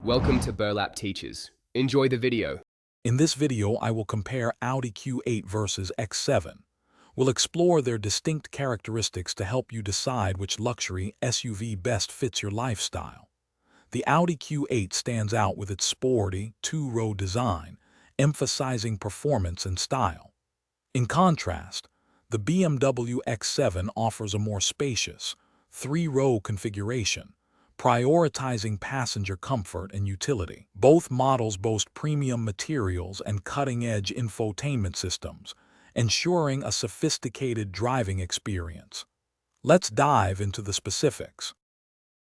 Welcome to Burlap Teachers. Enjoy the video. In this video, I will compare Audi Q8 versus X7. We'll explore their distinct characteristics to help you decide which luxury SUV best fits your lifestyle. The Audi Q8 stands out with its sporty, two-row design, emphasizing performance and style. In contrast, the BMW X7 offers a more spacious, three-row configuration, prioritizing passenger comfort and utility. Both models boast premium materials and cutting-edge infotainment systems, ensuring a sophisticated driving experience. Let's dive into the specifics.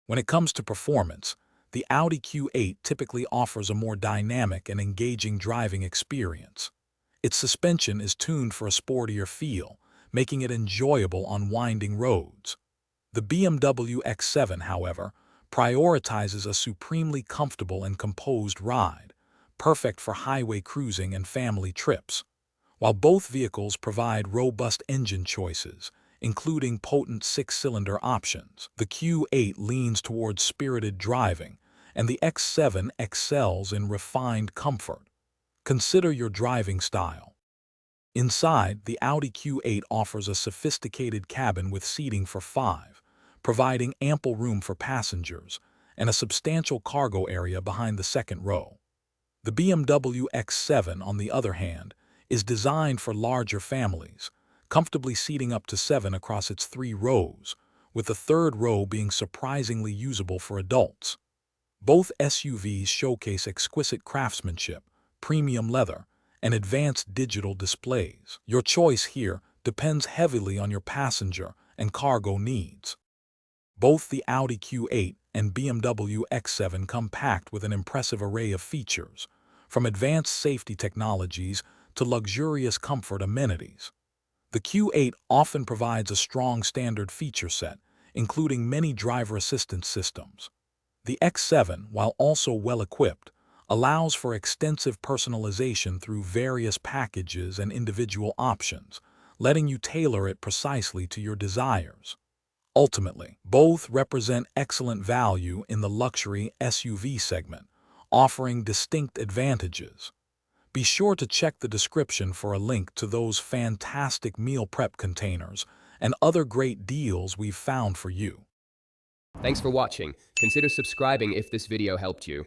When it comes to performance, the Audi Q8 typically offers a more dynamic and engaging driving experience. Its suspension is tuned for a sportier feel, making it enjoyable on winding roads. The BMW X7, however, prioritizes a supremely comfortable and composed ride, perfect for highway cruising and family trips. While both vehicles provide robust engine choices, including potent six-cylinder options, the Q8 leans towards spirited driving, and the X7 excels in refined comfort. Consider your driving style. Inside, the Audi Q8 offers a sophisticated cabin with seating for 5, providing ample room for passengers, and a substantial cargo area behind the second row. The BMW X7, on the other hand, is designed for larger families, comfortably seating up to 7 across its 3 rows, with the third row being surprisingly usable for adults. Both SUVs showcase exquisite craftsmanship, premium leather, and advanced digital displays. Your choice here depends heavily on your passenger and cargo needs. Both the Audi Q8 and BMW X7 come packed with an impressive array of features, from advanced safety technologies to luxurious comfort amenities. The Q8 often provides a strong standard feature set, including many driver assistance systems. The X7, while also well-equipped, allows for extensive personalization through various packages and individual options, letting you tailor it precisely to your desires. Ultimately, both represent excellent value in the luxury SUV segment, offering distinct advantages. Be sure to check the description for a link to those fantastic meal prep containers and other great deals we've found for you. Thanks for watching. Consider subscribing if this video helped you.